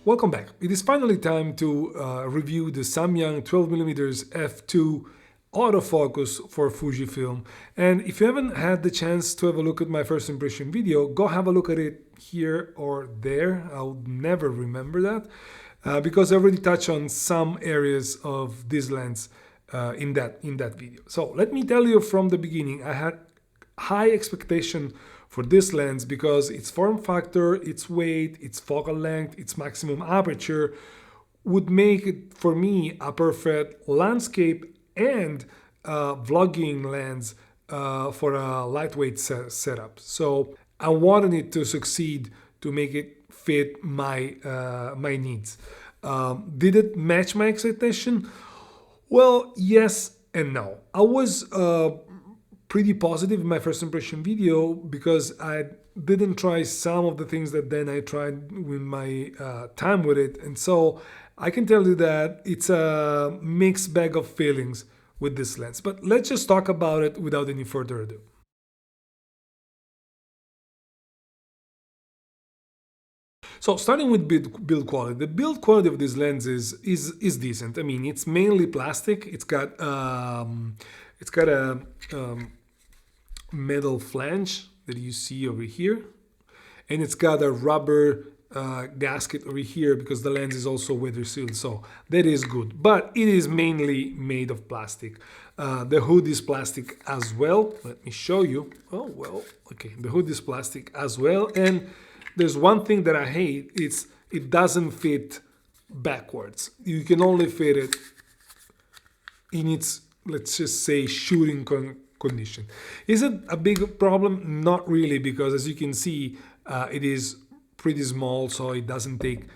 Welcome back. It is finally time to review the Samyang 12mm f2 autofocus for Fujifilm. And if you haven't had the chance to have a look at my first impression video, go have a look at it here or there. I'll never remember that because I already touched on some areas of this lens in that video. So let me tell you from the beginning, I had high expectation for this lens because its form factor, its weight, its focal length, its maximum aperture would make it for me a perfect landscape and vlogging lens for a lightweight setup. So I wanted it to succeed to make it fit my my needs. Did it match my expectation? Well, yes and no. I was pretty positive in my first impression video because I didn't try some of the things that then I tried with my time with it, and so I can tell you that it's a mixed bag of feelings with this lens. But let's just talk about it without any further ado. So starting with build quality, the build quality of this lens is decent. I mean, it's mainly plastic. It's got a metal flange that you see over here, and it's got a rubber gasket over here because the lens is also weather sealed, so that is good, but it is mainly made of plastic. The hood is plastic as well. Let me show you. Oh well, okay, the hood is plastic as well, and there's one thing that I hate, it doesn't fit backwards. You can only fit it in its, let's just say, shooting condition. Is it a big problem? Not really, because as you can see, it is pretty small, so it doesn't take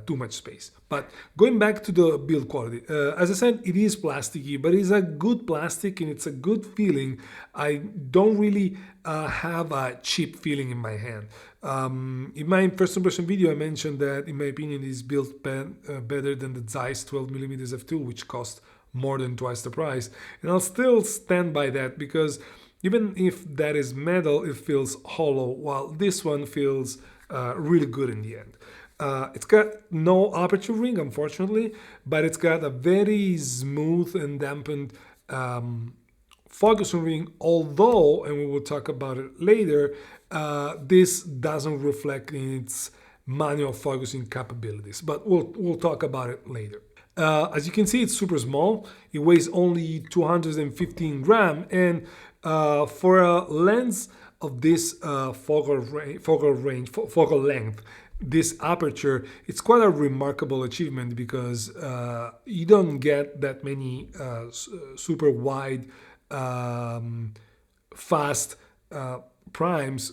too much space. But going back to the build quality, as I said, it is plasticky, but it's a good plastic and it's a good feeling. I don't really have a cheap feeling in my hand. In my first impression video, I mentioned that, in my opinion, it is built better than the Zeiss 12mm f2, which cost more than twice the price, and I'll still stand by that because even if that is metal, it feels hollow, while this one feels really good in the end. It's got no aperture ring, unfortunately, but it's got a very smooth and dampened focusing ring, although, and we will talk about it later, this doesn't reflect in its manual focusing capabilities, but we'll talk about it later. As you can see, it's super small. It weighs only 215 grams, and for a lens of this focal length, this aperture, it's quite a remarkable achievement because you don't get that many super wide, fast primes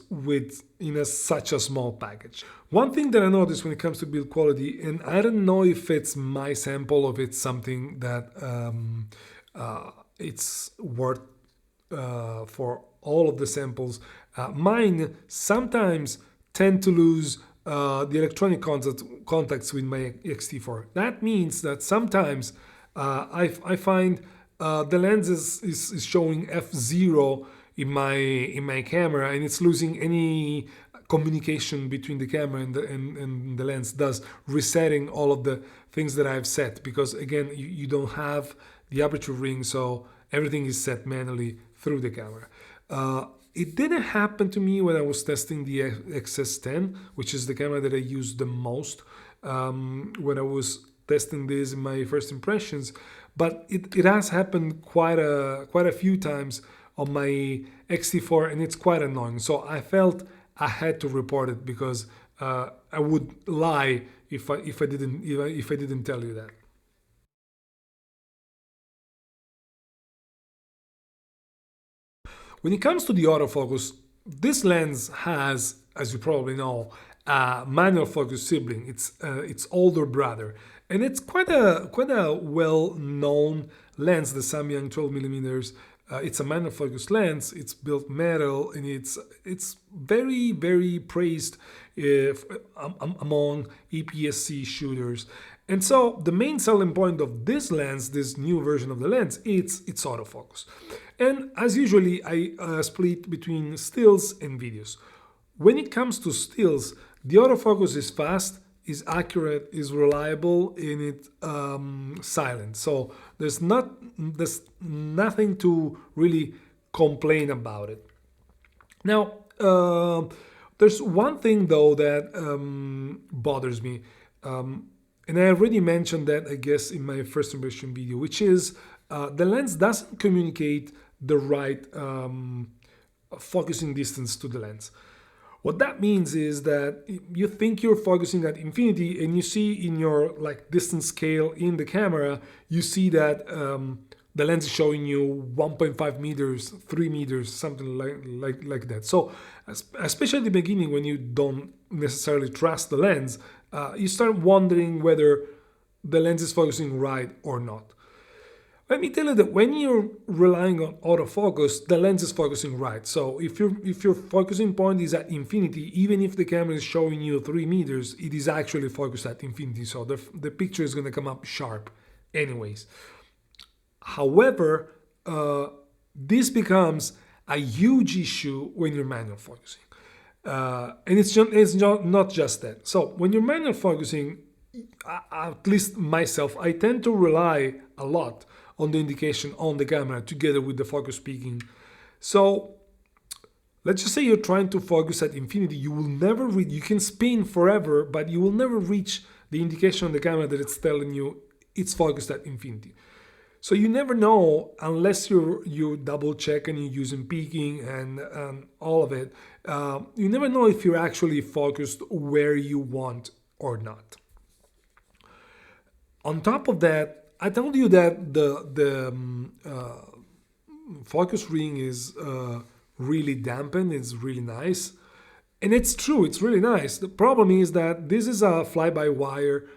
in such a small package. One thing that I noticed when it comes to build quality, and I don't know if it's my sample or if it's something that it's worth for all of the samples, mine sometimes tend to lose the electronic contacts with my X-T4. That means that sometimes I find the lens is showing f0 in my camera, and it's losing any communication between the camera and the lens, thus resetting all of the things that I've set, because again, you don't have the aperture ring, so everything is set manually through the camera. It didn't happen to me when I was testing the XS10, which is the camera that I use the most when I was testing this in my first impressions, but it has happened quite a few times on my X-T4, and it's quite annoying. So I felt I had to report it because I would lie if I didn't tell you that. When it comes to the autofocus, this lens has, as you probably know, a manual focus sibling. It's its older brother, and it's quite a well-known lens, the Samyang 12mm. It's a manual focus lens. It's built metal, and it's very praised among APS-C shooters. And so the main selling point of this lens, this new version of the lens, it's autofocus. And as usually, I split between stills and videos. When it comes to stills, the autofocus is fast, is accurate, is reliable, and it's silent. So there's nothing to really complain about it. Now, there's one thing though that bothers me, and I already mentioned that, I guess, in my first impression video, which is the lens doesn't communicate the right focusing distance to the lens. What that means is that you think you're focusing at infinity, and you see in your like distance scale in the camera, you see that the lens is showing you 1.5 meters, 3 meters, something like that. So especially at the beginning, when you don't necessarily trust the lens, you start wondering whether the lens is focusing right or not. Let me tell you that when you're relying on autofocus, the lens is focusing right. So if your focusing point is at infinity, even if the camera is showing you 3 meters, it is actually focused at infinity. So the picture is going to come up sharp anyways. However, this becomes a huge issue when you're manual focusing. And it's not just that. So when you're manual focusing, at least myself, I tend to rely a lot on the indication on the camera together with the focus peaking. So let's just say you're trying to focus at infinity, you will never reach, you can spin forever, but you will never reach the indication on the camera that it's telling you it's focused at infinity. So you never know unless you double check and you're using peaking and all of it. You never know if you're actually focused where you want or not. On top of that, I told you that the focus ring is really dampened. It's really nice, and it's true. It's really nice. The problem is that this is a fly-by-wire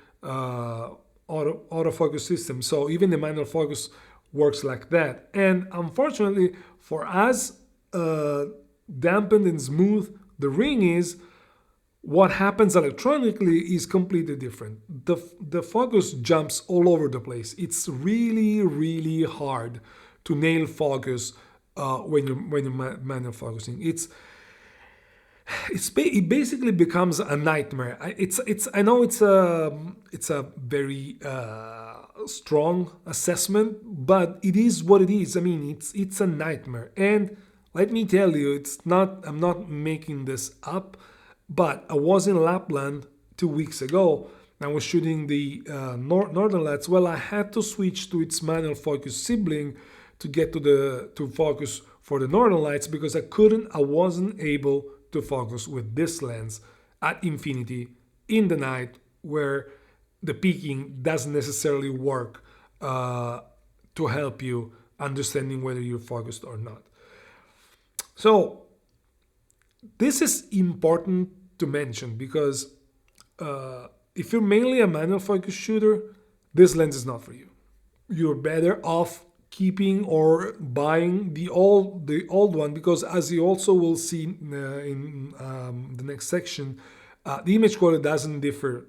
autofocus system. So even the manual focus works like that. And unfortunately, for as dampened and smooth the ring is, what happens electronically is completely different. The focus jumps all over the place. It's really, really hard to nail focus when you're manual focusing. It basically becomes a nightmare. I know it's a very strong assessment, but it is what it is. I mean, it's a nightmare. And let me tell you, I'm not making this up. But I was in Lapland 2 weeks ago. I was shooting the Northern Lights. Well, I had to switch to its manual focus sibling to get to focus for the Northern Lights because I wasn't able to focus with this lens at infinity in the night where the peaking doesn't necessarily work to help you understanding whether you're focused or not. So this is important to mention because if you're mainly a manual focus shooter, this lens is not for you. You're better off keeping or buying the old one because, as you also will see in the next section, the image quality doesn't differ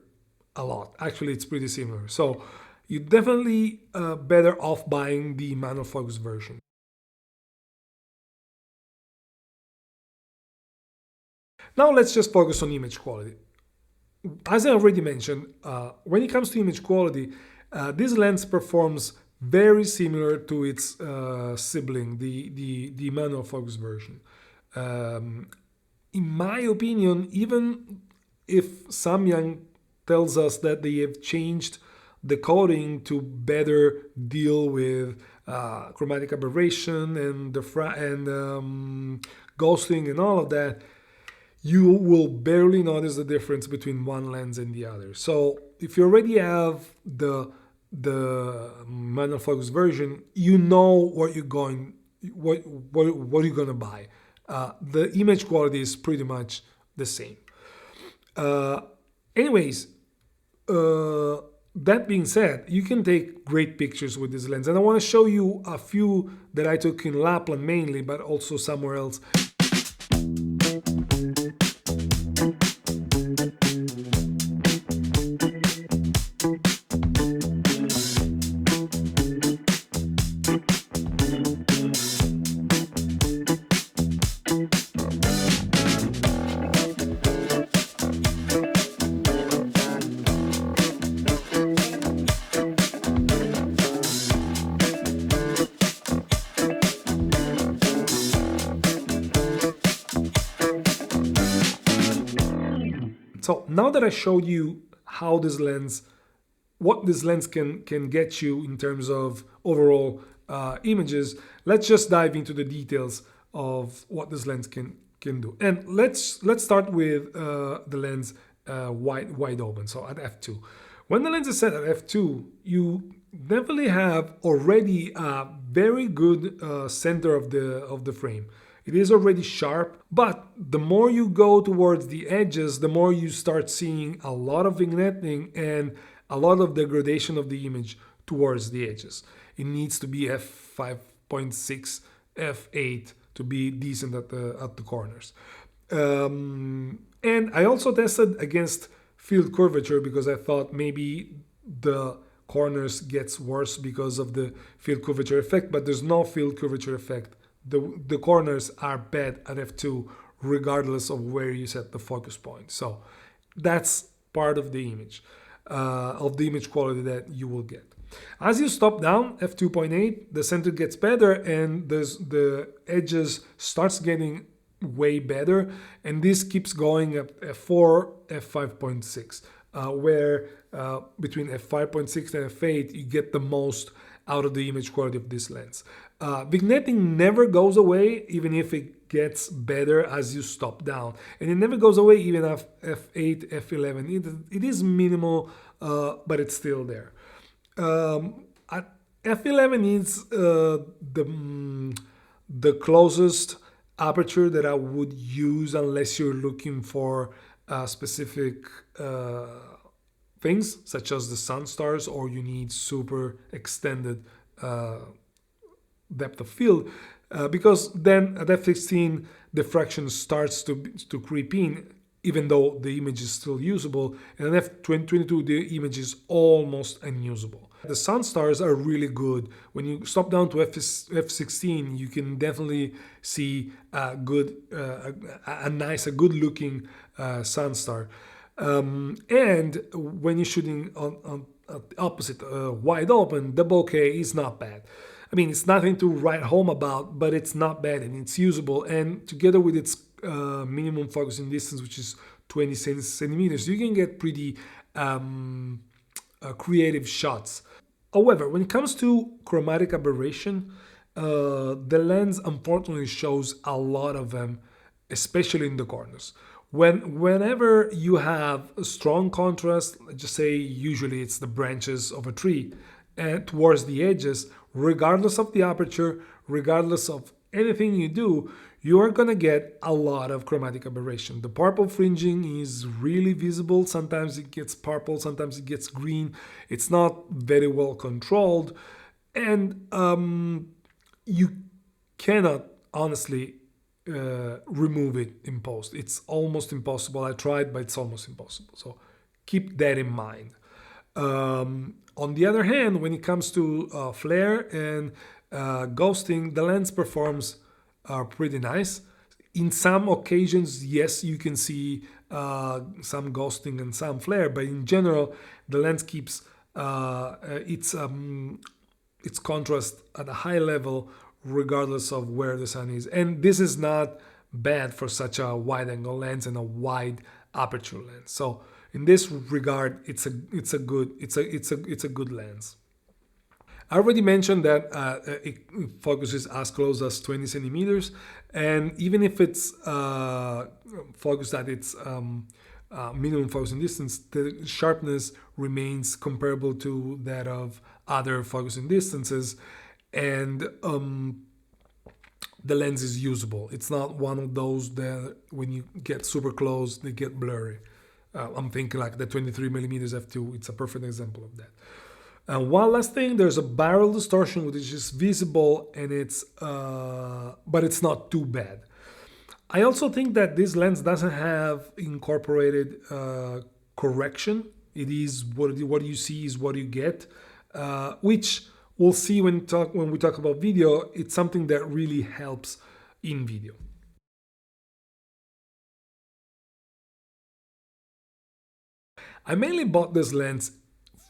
a lot. Actually, it's pretty similar. So you're definitely better off buying the manual focus version. Now let's just focus on image quality. As I already mentioned, when it comes to image quality, this lens performs very similar to its sibling, the manual focus version. In my opinion, even if Samyang tells us that they have changed the coding to better deal with chromatic aberration and ghosting and all of that, you will barely notice the difference between one lens and the other. So if you already have the manual focus version, you know what you're gonna buy. The image quality is pretty much the same. Anyways, that being said, you can take great pictures with this lens, and I want to show you a few that I took in Lapland mainly, but also somewhere else. now that I showed you how this lens, what this lens can get you in terms of overall images, let's just dive into the details of what this lens can do. And let's start with the lens wide open, so at f2. When the lens is set at f2, you definitely have already a very good center of the frame. It is already sharp, but the more you go towards the edges, the more you start seeing a lot of vignetting and a lot of degradation of the image towards the edges. It needs to be f5.6, f8 to be decent at the corners. And I also tested against field curvature because I thought maybe the corners gets worse because of the field curvature effect, but there's no field curvature effect. The corners are bad at f2 regardless of where you set the focus point. So that's part of the image quality that you will get. As you stop down f2.8, the center gets better and the edges starts getting way better, and this keeps going at f4, f5.6, where between f5.6 and f8 you get the most out of the image quality of this lens. Vignetting never goes away even if it gets better as you stop down, and it never goes away even at f8, f11. It is minimal, but it's still there. At f11 is the closest aperture that I would use unless you're looking for specific things such as the sun stars, or you need super extended depth of field, because then at f16 diffraction starts to creep in, even though the image is still usable, and at f22 the image is almost unusable. The sun stars are really good. When you stop down to f16, you can definitely see a good looking sun star. And when you're shooting on the opposite, wide open, the bokeh is not bad. I mean, it's nothing to write home about, but it's not bad and it's usable. And together with its minimum focusing distance, which is 20 centimeters, you can get pretty creative shots. However, when it comes to chromatic aberration, the lens unfortunately shows a lot of them, especially in the corners. Whenever you have a strong contrast, let's just say usually it's the branches of a tree, and towards the edges, regardless of the aperture, regardless of anything you do, you are going to get a lot of chromatic aberration. The purple fringing is really visible. Sometimes it gets purple, sometimes it gets green. It's not very well controlled, and you cannot honestly remove it in post. It's almost impossible. I tried, but it's almost impossible. So keep that in mind. On the other hand, when it comes to flare and ghosting, the lens performs pretty nice. In some occasions, yes, you can see some ghosting and some flare, but in general, the lens keeps its contrast at a high level regardless of where the sun is. And this is not bad for such a wide angle lens and a wide aperture lens. So in this regard, it's a good lens. I already mentioned that it focuses as close as 20 centimeters, and even if it's focused at its minimum focusing distance, the sharpness remains comparable to that of other focusing distances, and the lens is usable. It's not one of those that when you get super close, they get blurry. I'm thinking like the 23 millimeters f2, it's a perfect example of that. And one last thing, there's a barrel distortion which is visible, and it's but it's not too bad. I also think that this lens doesn't have incorporated correction. It is what you see is what you get, which we'll see when we talk about video. It's something that really helps in video. I mainly bought this lens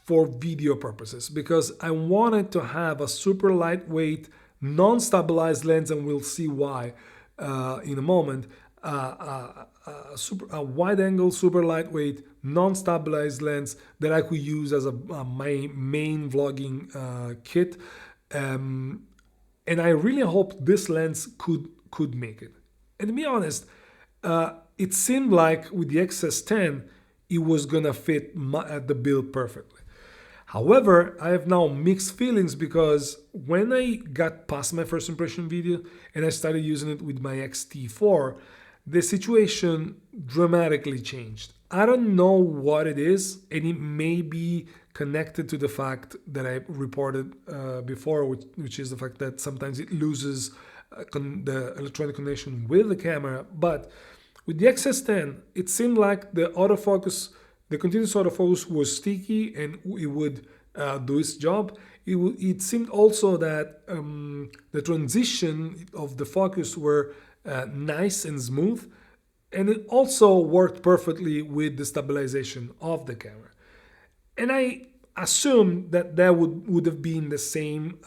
for video purposes because I wanted to have a super lightweight, non-stabilized lens, and we'll see why in a moment. a wide angle, super lightweight, non-stabilized lens that I could use as my main vlogging kit. And I really hope this lens could make it. And to be honest, it seemed like with the XS10, it was gonna fit the bill perfectly. However, I have now mixed feelings because when I got past my first impression video and I started using it with my X-T4, the situation dramatically changed. I don't know what it is, and it may be connected to the fact that I reported before, which is the fact that sometimes it loses the electronic connection with the camera. But with the XS10, it seemed like the autofocus, the continuous autofocus was sticky and it would do its job. It seemed also that the transition of the focus were nice and smooth, and it also worked perfectly with the stabilization of the camera. And I assumed that that would have been the same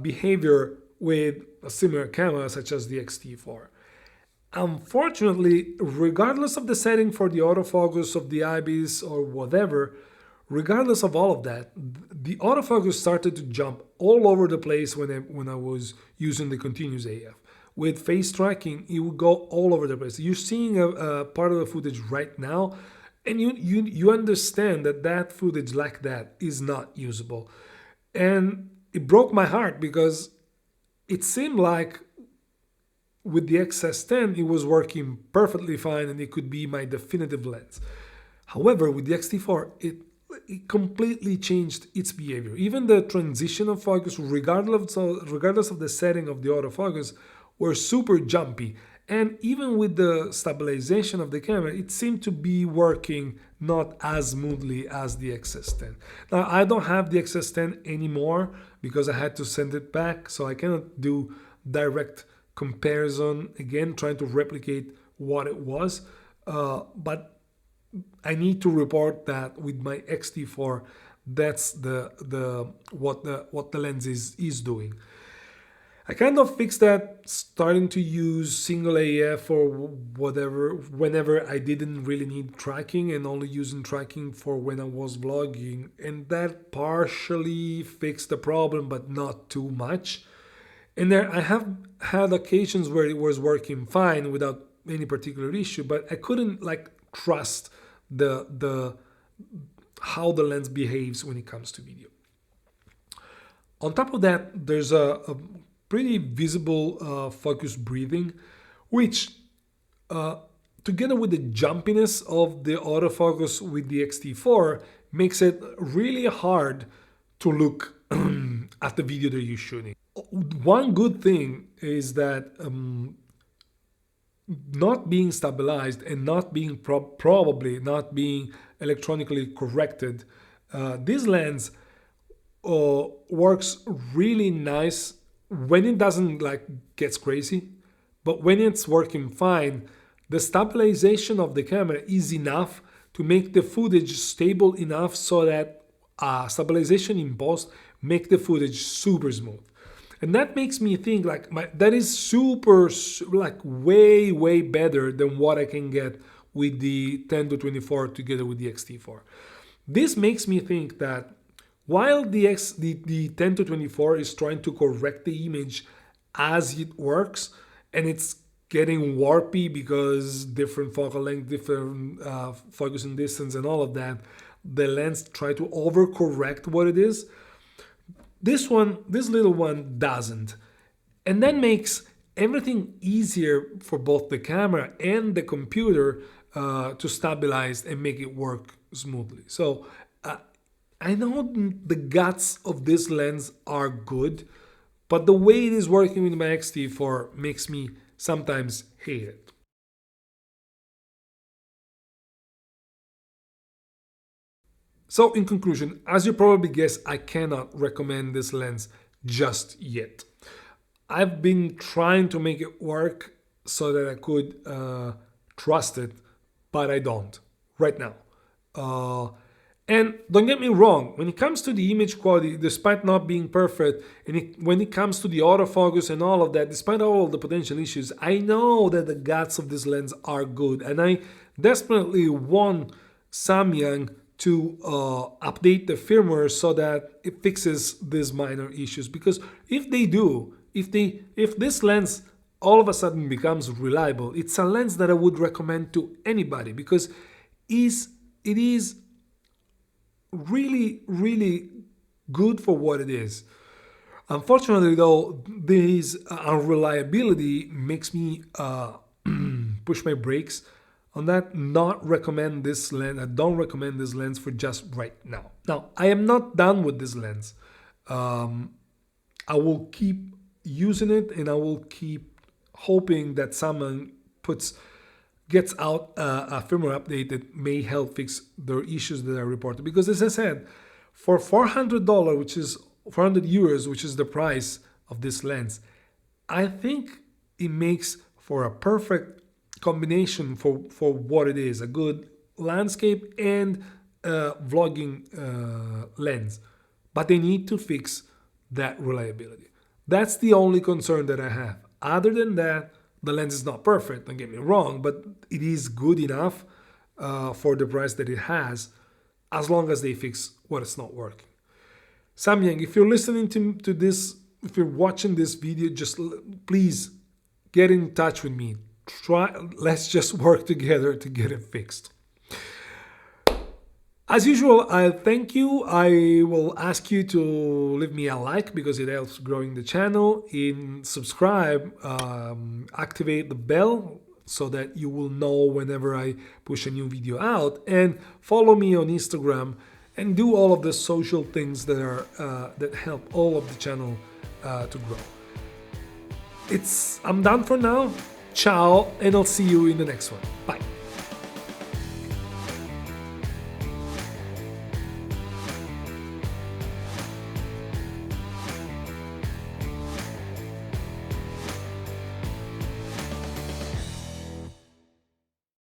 behavior with a similar camera such as the X-T4. Unfortunately, regardless of the setting for the autofocus of the IBIS or whatever, regardless of all of that, the autofocus started to jump all over the place when I was using the continuous AF. With face tracking, it would go all over the place. You're seeing a part of the footage right now, and you understand that footage like that is not usable. And it broke my heart because it seemed like with the XS10, it was working perfectly fine and it could be my definitive lens. However, with the X-T4, it completely changed its behavior. Even the transition of focus, regardless of the setting of the autofocus, were super jumpy. And even with the stabilization of the camera, it seemed to be working not as smoothly as the XS10. Now, I don't have the XS10 anymore because I had to send it back, so I cannot do direct comparison again, trying to replicate what it was. But I need to report that with my X-T4, that's what the lens is doing. I kind of fixed that starting to use single AF or whatever whenever I didn't really need tracking and only using tracking for when I was vlogging, and that partially fixed the problem, but not too much. And there I have had occasions where it was working fine without any particular issue, but I couldn't trust the how the lens behaves when it comes to video. On top of that, there's a pretty visible focus breathing, which together with the jumpiness of the autofocus with the X-T4 makes it really hard to look at the video that you're shooting. One good thing is that not being stabilized and not being probably not being electronically corrected, this lens works really nice when it doesn't gets crazy, but when it's working fine, the stabilization of the camera is enough to make the footage stable enough so that stabilization in post make the footage super smooth. And that makes me think that is super way better than what I can get with the 10-24 together with the X-T4. This makes me think that while the 10-24 is trying to correct the image as it works, and it's getting warpy because different focal length, different focusing distance and all of that, the lens try to overcorrect what it is. This little one doesn't. And that makes everything easier for both the camera and the computer to stabilize and make it work smoothly. So I know the guts of this lens are good, but the way it is working with my X-T4 makes me sometimes hate it. So in conclusion, as you probably guessed, I cannot recommend this lens just yet. I've been trying to make it work so that I could trust it, but I don't right now. And don't get me wrong, when it comes to the image quality, despite not being perfect, and when it comes to the autofocus and all of that, despite all of the potential issues, I know that the guts of this lens are good, and I desperately want Samyang to update the firmware so that it fixes these minor issues. Because if they do, if this lens all of a sudden becomes reliable, it's a lens that I would recommend to anybody, because it is really good for what it is. Unfortunately though, this unreliability makes me push my brakes on that. Not recommend this lens. I don't recommend this lens for just right now. Now, I am not done with this lens. I will keep using it, and I will keep hoping that someone gets out a firmware update that may help fix the issues that are reported. Because as I said, for $400, which is 400 euros, which is the price of this lens, I think it makes for a perfect combination for what it is, a good landscape and vlogging lens. But they need to fix that reliability. That's the only concern that I have. Other than that, the lens is not perfect, don't get me wrong, but it is good enough for the price that it has, as long as they fix what is not working. Samyang, if you're listening to this, if you're watching this video, just please get in touch with me. Let's just work together to get it fixed. As usual, I thank you. I will ask you to leave me a like because it helps growing the channel. Subscribe, activate the bell so that you will know whenever I push a new video out, and follow me on Instagram, and do all of the social things that are that help all of the channel to grow. I'm done for now. Ciao, and I'll see you in the next one. Bye.